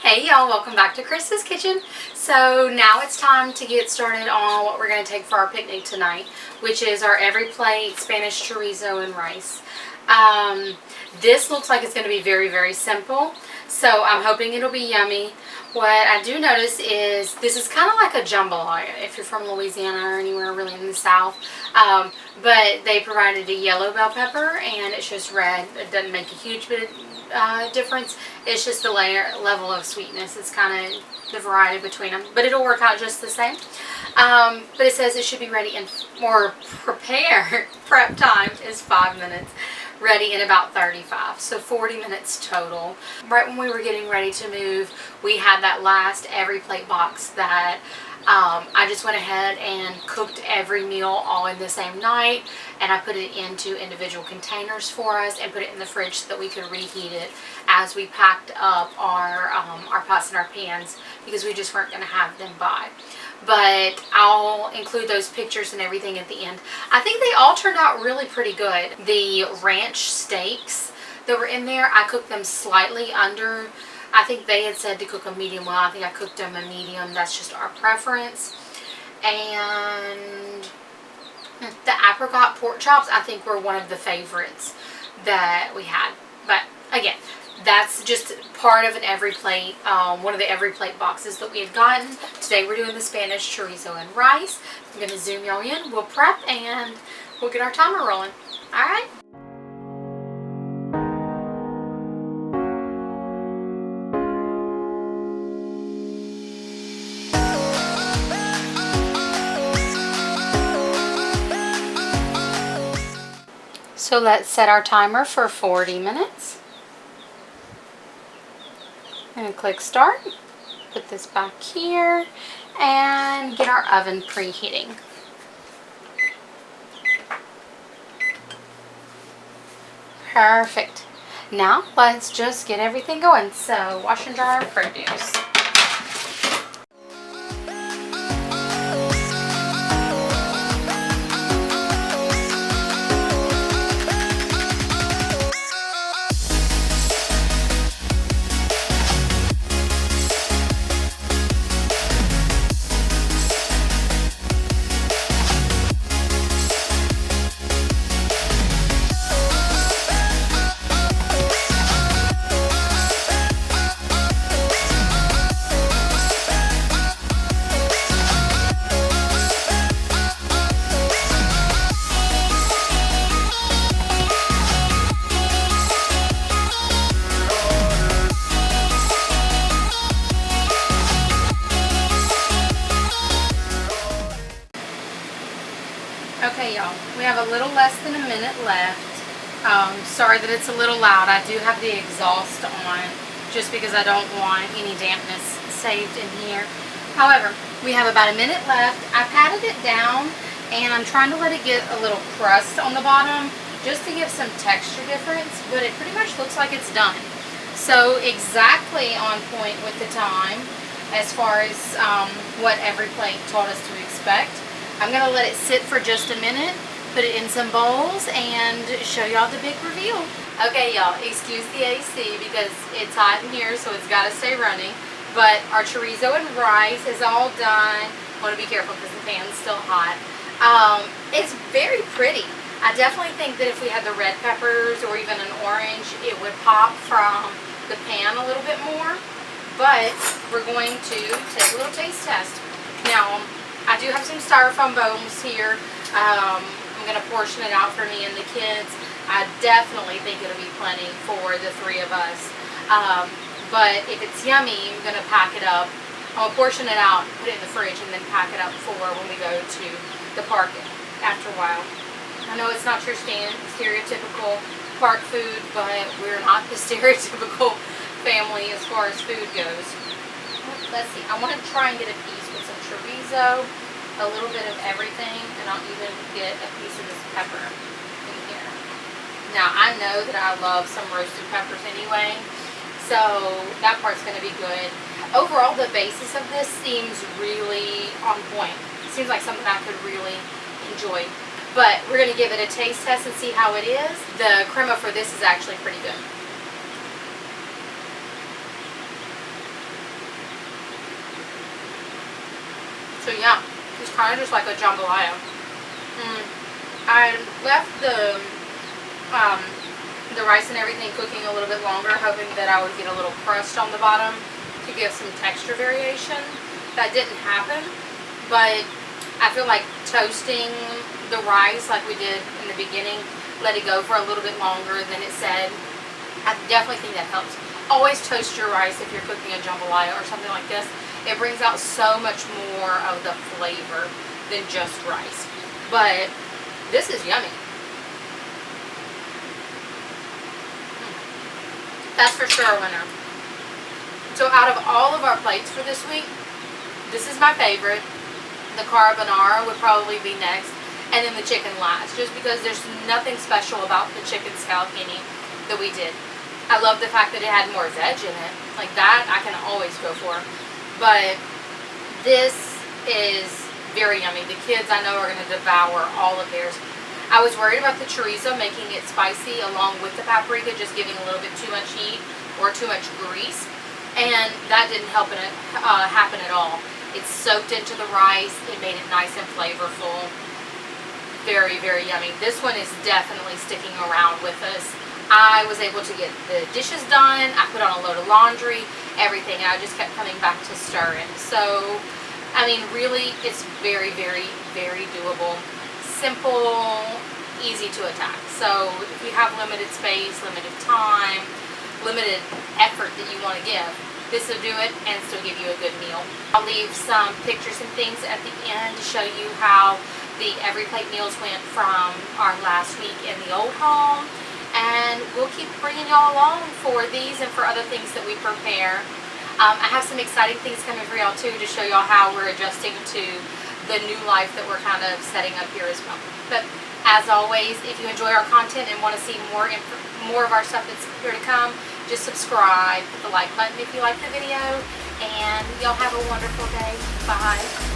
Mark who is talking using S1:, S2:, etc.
S1: Hey y'all, welcome back to Chris's Kitchen. So now it's time to get started on what we're going to take for our picnic tonight, which is our every plate Spanish chorizo and rice. This looks like it's going to be very, very simple, so I'm hoping it'll be yummy. What I do notice is this is kind of like a jambalaya if you're from Louisiana or anywhere really in the South. But they provided a yellow bell pepper and it's just red. It doesn't make a huge bit of difference. It's just the level of sweetness. It's kind of the variety between them, but it'll work out just the same. But it says it should be ready in, or prep time is 5 minutes. Ready in about 35, so 40 minutes total. Right when we were getting ready to move, we had that last every plate box that I just went ahead and cooked every meal all in the same night, and I put it into individual containers for us and put it in the fridge so that we could reheat it as we packed up our pots and our pans, because we just weren't going to have them by. But I'll include those pictures and everything at the end. I think they all turned out really pretty good. The ranch steaks that were in there, I cooked them slightly under. I think they had said to cook them medium well. I think I cooked them a medium. That's just our preference. And the apricot pork chops, I think, were one of the favorites that we had. But again, that's just part of an every plate, one of the every plate boxes that we had gotten. Today we're doing the Spanish chorizo and rice. I'm going to zoom y'all in. We'll prep and we'll get our timer rolling. Alright? So let's set our timer for 40 minutes. And click start, put this back here, and get our oven preheating. Perfect. Now let's just get everything going. So wash and dry our produce. Okay, y'all, we have a little less than a minute left. Sorry that it's a little loud. I do have the exhaust on just because I don't want any dampness saved in here. However, we have about a minute left. I patted it down and I'm trying to let it get a little crust on the bottom just to give some texture difference, but it pretty much looks like it's done. So exactly on point with the time as far as what every plate told us to expect. I'm going to let it sit for just a minute, put it in some bowls, and show y'all the big reveal. Okay, y'all, excuse the AC because it's hot in here, so it's got to stay running. But our chorizo and rice is all done. I want to be careful because the pan's still hot. It's very pretty. I definitely think that if we had the red peppers or even an orange, it would pop from the pan a little bit more. But we're going to take a little taste test. Now, I do have some styrofoam bowls here. I'm going to portion it out for me and the kids. I definitely think it'll be plenty for the three of us. But if it's yummy, I'm going to pack it up. I'll portion it out, put it in the fridge, and then pack it up for when we go to the park after a while. I know it's not your stereotypical park food, but we're not the stereotypical family as far as food goes. Let's see. I want to try and get a piece with some chorizo, a little bit of everything, and I'll even get a piece of this pepper in here. Now, I know that I love some roasted peppers anyway, so that part's going to be good. Overall, the basis of this seems really on point. It seems like something I could really enjoy. But we're going to give it a taste test and see how it is. The crema for this is actually pretty good. So yeah, it's kind of just like a jambalaya. I left the rice and everything cooking a little bit longer, hoping that I would get a little crust on the bottom to give some texture variation. That didn't happen, but I feel like toasting the rice like we did in the beginning, let it go for a little bit longer than it said. I definitely think that helps. Always toast your rice if you're cooking a jambalaya or something like this. It brings out so much more of the flavor than just rice. But this is yummy. That's for sure a winner. So out of all of our plates for this week, this is my favorite. The carbonara would probably be next, and then the chicken last, just because there's nothing special about the chicken scallopini that we did. I love the fact that it had more veg in it. Like that, I can always go for. But this is very yummy. The kids, I know, are going to devour all of theirs. I was worried about the chorizo making it spicy along with the paprika, just giving a little bit too much heat or too much grease, and that didn't happen at all. It soaked into the rice. It made it nice and flavorful. Very, very yummy. This one is definitely sticking around with us. I was able to get the dishes done. I put on a load of laundry, everything. I just kept coming back to stir it. So, I mean, really, it's very, very, very doable. Simple, easy to attack. So if you have limited space, limited time, limited effort that you want to give, this will do it and still give you a good meal. I'll leave some pictures and things at the end to show you how the Every Plate meals went from our last week in the old home, and we'll keep bringing y'all along for these and for other things that we prepare. I have some exciting things coming for y'all too, to show y'all how we're adjusting to the new life that we're kind of setting up here as well. But as always, if you enjoy our content and want to see more of our stuff that's here to come, just subscribe, hit the like button if you like the video, and y'all have a wonderful day. Bye.